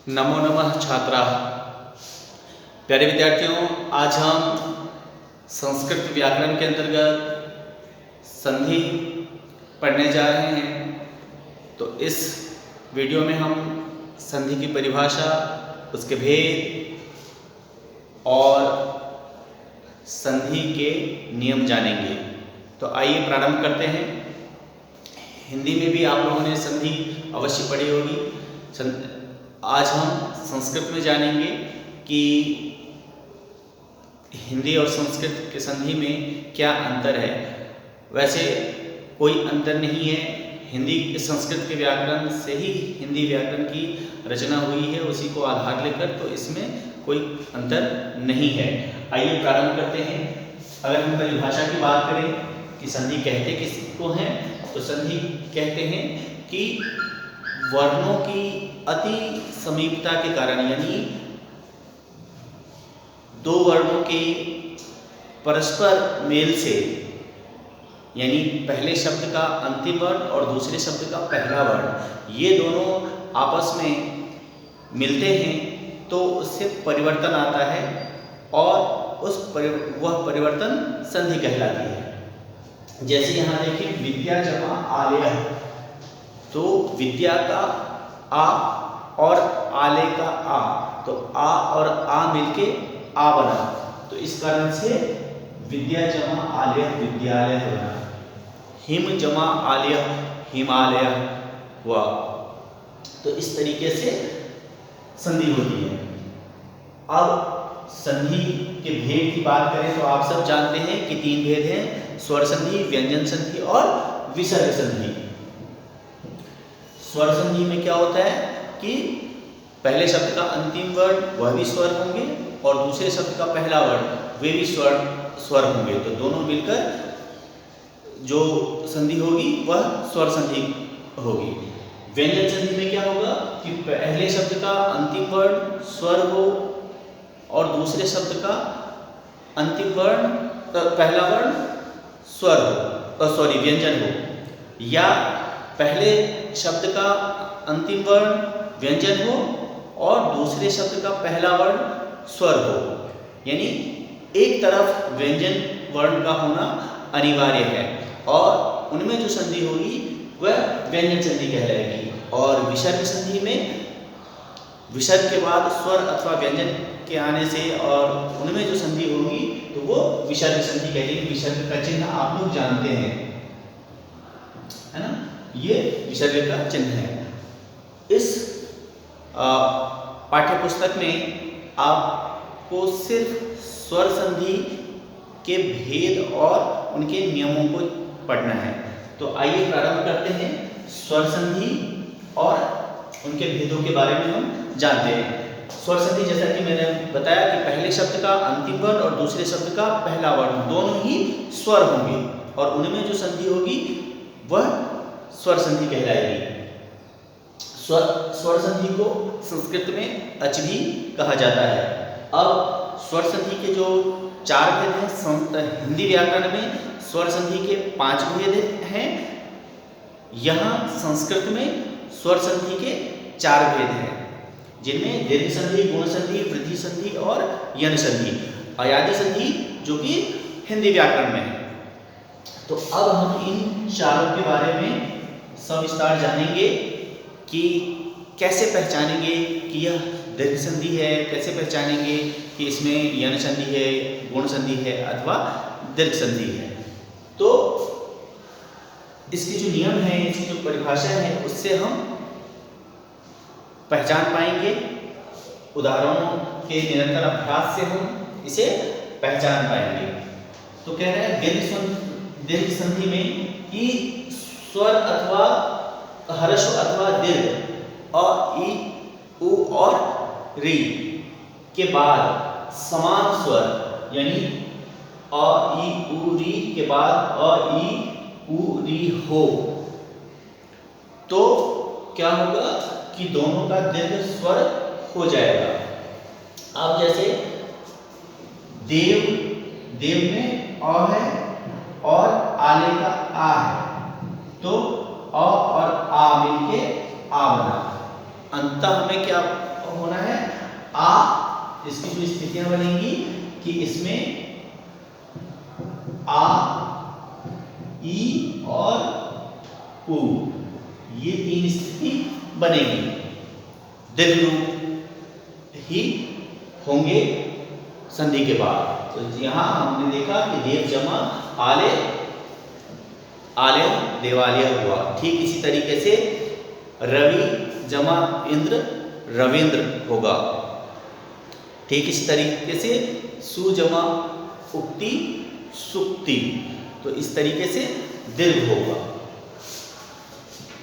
नमो नमः छात्रा। प्यारे विद्यार्थियों, आज हम संस्कृत व्याकरण के अंतर्गत संधि पढ़ने जा रहे हैं। तो इस वीडियो में हम संधि की परिभाषा, उसके भेद और संधि के नियम जानेंगे। तो आइए प्रारंभ करते हैं। हिंदी में भी आप लोगों ने संधि अवश्य पढ़ी होगी। आज हम संस्कृत में जानेंगे कि हिंदी और संस्कृत के संधि में क्या अंतर है। वैसे कोई अंतर नहीं है, हिंदी संस्कृत के व्याकरण से ही हिंदी व्याकरण की रचना हुई है, उसी को आधार लेकर, तो इसमें कोई अंतर नहीं है। आइए प्रारंभ करते हैं। अगर हम परिभाषा की बात करें कि संधि कहते किसको हैं, तो संधि कहते हैं कि वर्णों की अति समीपता के कारण, यानी दो वर्णों के परस्पर मेल से, यानी पहले शब्द का अंतिम वर्ण और दूसरे शब्द का पहला वर्ण, ये दोनों आपस में मिलते हैं तो उससे परिवर्तन आता है और वह परिवर्तन संधि कहलाती है। जैसे यहाँ देखिए, विद्या जमा आलय, तो विद्या का आ और आले का आ, तो आ और आ मिलके आ बना, तो इस कारण से विद्या जमा आलय विद्यालय बना। हिम जमा आलय हिमालय हुआ। तो इस तरीके से संधि होती है। अब संधि के भेद की बात करें तो आप सब जानते हैं कि तीन भेद हैं: स्वर संधि, व्यंजन संधि और विसर्ग संधि। स्वर संधि में क्या होता है कि पहले शब्द का अंतिम वर्ण वह भी स्वर होंगे और दूसरे शब्द का पहला वर्ण वे भी स्वर होंगे, तो दोनों मिलकर जो संधि होगी वह स्वर संधि होगी। व्यंजन संधि में क्या होगा कि पहले शब्द का अंतिम वर्ण स्वर हो और दूसरे शब्द का अंतिम वर्ण पहला वर्ण स्वर हो, व्यंजन हो, या पहले शब्द का अंतिम वर्ण व्यंजन हो और दूसरे शब्द का पहला वर्ण स्वर हो। यानी एक तरफ व्यंजन वर्ण का होना अनिवार्य है और उनमें जो संधि होगी वह व्यंजन संधि कहलाएगी। और विसर्ग संधि में विसर्ग के बाद स्वर अथवा व्यंजन के आने से और उनमें जो संधि होगी तो वो विसर्ग संधि कहलाएगी। विसर्ग का चिन्ह आप लोग जानते हैं, है ना, ये विसर्ग का चिन्ह है। इस पाठ्य पुस्तक में आपको सिर्फ स्वर संधि के भेद और उनके नियमों को पढ़ना है। तो आइए प्रारंभ करते हैं। स्वर संधि और उनके भेदों के बारे में हम जानते हैं। स्वर संधि, जैसा कि मैंने बताया कि पहले शब्द का अंतिम वर्ण और दूसरे शब्द का पहला वर्ण दोनों ही स्वर होंगे और उनमें जो संधि होगी वह स्वर संधि कहलाएगी। स्वर संधि को संस्कृत में अच भी कहा जाता है। अब स्वर संधि के जो चार भेद हैं, हिंदी व्याकरण में स्वर संधि के 5 भेद हैं। यहाँ संस्कृत में स्वर संधि के 4 भेद हैं, जिनमें दीर्घ संधि, गुण संधि, वृद्धि संधि और यन संधि, अयादि संधि जो कि हिंदी व्याकरण में है। तो अब हम इन चारों के बारे में सविस्तार जानेंगे कि कैसे पहचानेंगे कि यह दीर्घ संधि है, कैसे पहचानेंगे कि इसमें यन संधि है, गुण संधि है अथवा दीर्घ संधि है। तो इसके जो नियम हैं, इसकी जो परिभाषा है, उससे हम पहचान पाएंगे। उदाहरणों के निरंतर अभ्यास से हम इसे पहचान पाएंगे। तो कह रहे हैं दीर्घ संधि में ई स्वर अथवा ह्रस्व अथवा दीर्घ अ, ई, उ और री के बाद समान स्वर, यानी अ, ई, उ, री के बाद अ, ई, उ, री हो, तो क्या होगा कि दोनों का दीर्घ स्वर हो जाएगा। अब जैसे देव में अ है और आले का आ है, तो अ और आ मिलके आ बना। अंततः हमें क्या होना है आ। इसकी जो स्थितियां बनेंगी कि इसमें आ, ई और उ, ये तीन स्थिति बनेगी, दीर्घ रूप ही होंगे संधि के बाद। तो यहां हमने देखा कि देव जमा आले, आले देवालिया हुआ। ठीक इसी तरीके से रवि जमा इंद्र रविंद्र होगा। ठीक इसी तरीके से सु जमा उक्ति सुक्ति, तो इस तरीके से दीर्घ होगा।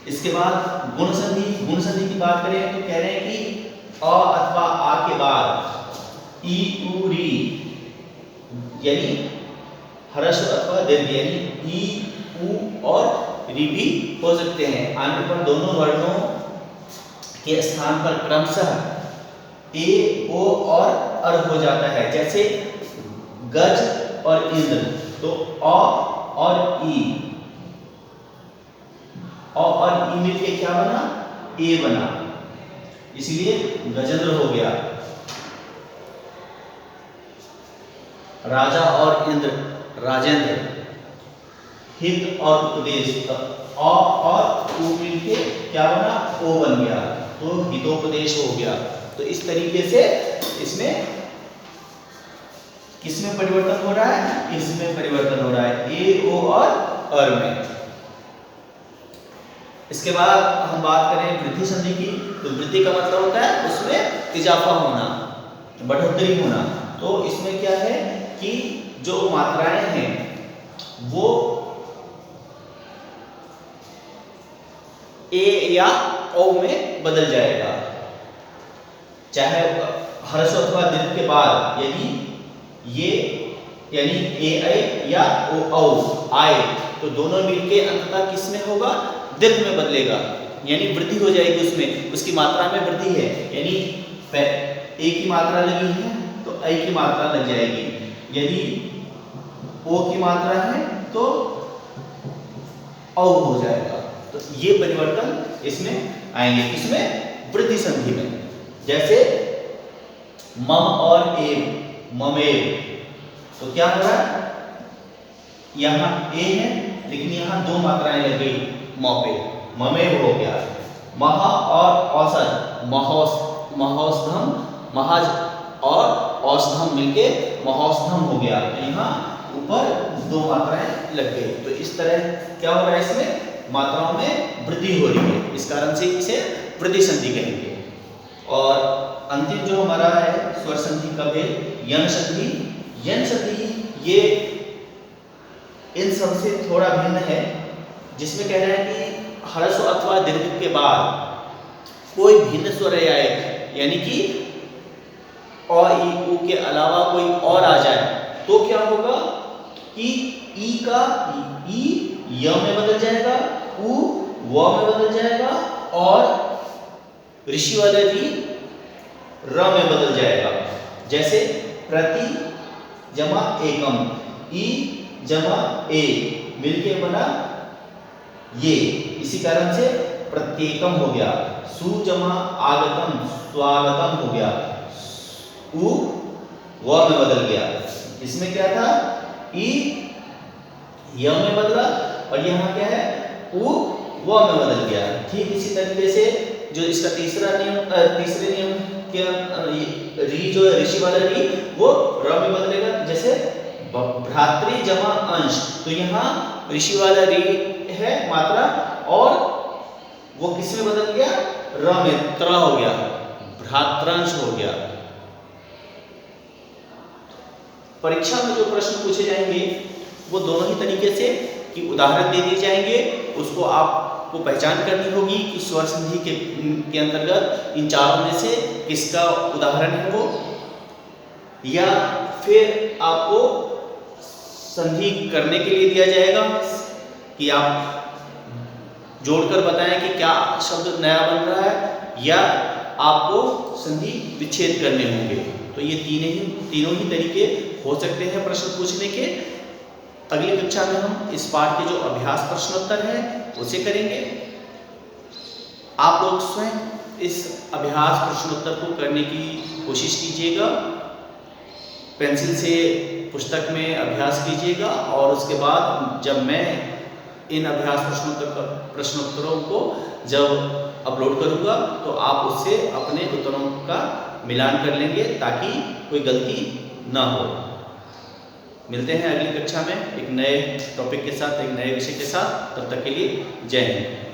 इसके बाद गुण संधि, गुण संधि की बात करें तो कह रहे हैं कि अ अथवा आ के बाद ई उ री यानी ह्रस्व अथवा दीर्घ यानी ई उ और री भी हो सकते हैं। आने पर दोनों वर्णों के स्थान पर क्रमशः ए ओ और अर हो जाता है। जैसे गज और इंद्र, तो अ और ई, अ और ई मिलके क्या बना, ए बना, इसलिए गजेंद्र हो गया। राजा और इंद्र राजेंद्र, हित और उपदेश, अ और उ मिलके क्या बना, ओ बन गया, तो हितोपदेश हो गया। तो इस तरीके से इसमें किसमें परिवर्तन हो रहा है, इसमें परिवर्तन हो रहा है, ए ओ और अर में। इसके बाद हम बात करें वृद्धि संधि की, तो वृद्धि का मतलब होता है उसमें इजाफा होना, बढ़ोतरी होना। तो इसमें क्या है कि जो मात्राएं हैं वो ए या ओ में बदल जाएगा, चाहे ह्रस्व अथवा दीर्घ के बाद, यदि ये यानी ए आई या ओ औ आए, तो दोनों मिलके अंततः किस में होगा, दीर्घ में बदलेगा, यानी वृद्धि हो जाएगी उसमें, उसकी मात्रा में वृद्धि है। यानी ए की मात्रा लगी है तो आई की मात्रा लग जाएगी, यदि ओ की मात्रा है तो औ हो जाएगा। तो ये परिवर्तन इसमें आएंगे, किसमें, वृद्धि संधि में। जैसे मम और एव, ममेव, तो क्या हो रहा है, यहाँ ए है लेकिन यहाँ दो मात्राएं लग गई म पे, ममेव हो गया। महा और औसत, महोषधम, महाज और औषधम मिलके महोषधम हो गया, तो यहाँ ऊपर दो मात्राएं लग गई। तो इस तरह क्या हो रहा है, इसमें मात्राओं में वृद्धि हो रही है, इस कारण से इसे वृद्धि संधि कहेंगे। और अंतिम जो हमारा है स्वर संधि कब है, यन संधि। यन संधि ये इन सबसे थोड़ा भिन्न है, जिसमें कह रहा है कि ह्रस्व अथवा दीर्घ के बाद कोई भिन्न स्वर आए, यानी कि अ ई उ के अलावा कोई और आ जाए, तो क्या होगा कि ई का ई य में बदल जाएगा, उ व में बदल जाएगा और ऋषि वाला री र में बदल जाएगा। जैसे प्रति जमा एकम, ई जमा ए मिलके बना ये, इसी कारण से प्रत्येकम हो गया। सु जमा आगतम स्वागतम हो गया, उ व में बदल गया। इसमें क्या था, ई य में बदला और यहाँ क्या है, उ व में बदल गया। ठीक इसी तरीके से जो इसका तीसरे नियम के री जो है ऋषि वाला री, वो र में बदलेगा। जैसे भ्रातृ जमा अंश, तो यहाँ ऋषि वाला री है मात्रा और वो किस में बदल गया, र में, त्र हो गया, भ्रात्रांश हो गया। परीक्षा में जो प्रश्न पूछे जाएंगे वो दोनों ही तरीके से कि उदाहरण दे दिए जाएंगे, उसको आपको पहचान करनी होगी कि स्वर संधि के अंतर्गत इन चारों में से किसका उदाहरण है वो, या फिर आपको संधि करने के लिए दिया जाएगा कि आप जोड़कर बताएं कि क्या शब्द नया बन रहा है, या आपको संधि विच्छेद करने होंगे। तो ये तीनों ही तरीके हो सकते हैं प्रश्न पूछने के। अगली कक्षा में हम इस पाठ के जो अभ्यास प्रश्नोत्तर है उसे करेंगे। आप लोग स्वयं इस अभ्यास प्रश्नोत्तर को करने की कोशिश कीजिएगा। पेंसिल से पुस्तक में अभ्यास कीजिएगा और उसके बाद जब मैं इन अभ्यास प्रश्नोत्तरों को जब अपलोड करूँगा तो आप उससे अपने उत्तरों का मिलान कर लेंगे ताकि कोई गलती ना हो। मिलते हैं अगली कक्षा में एक नए टॉपिक के साथ, एक नए विषय के साथ। तब तक के लिए जय हिंद।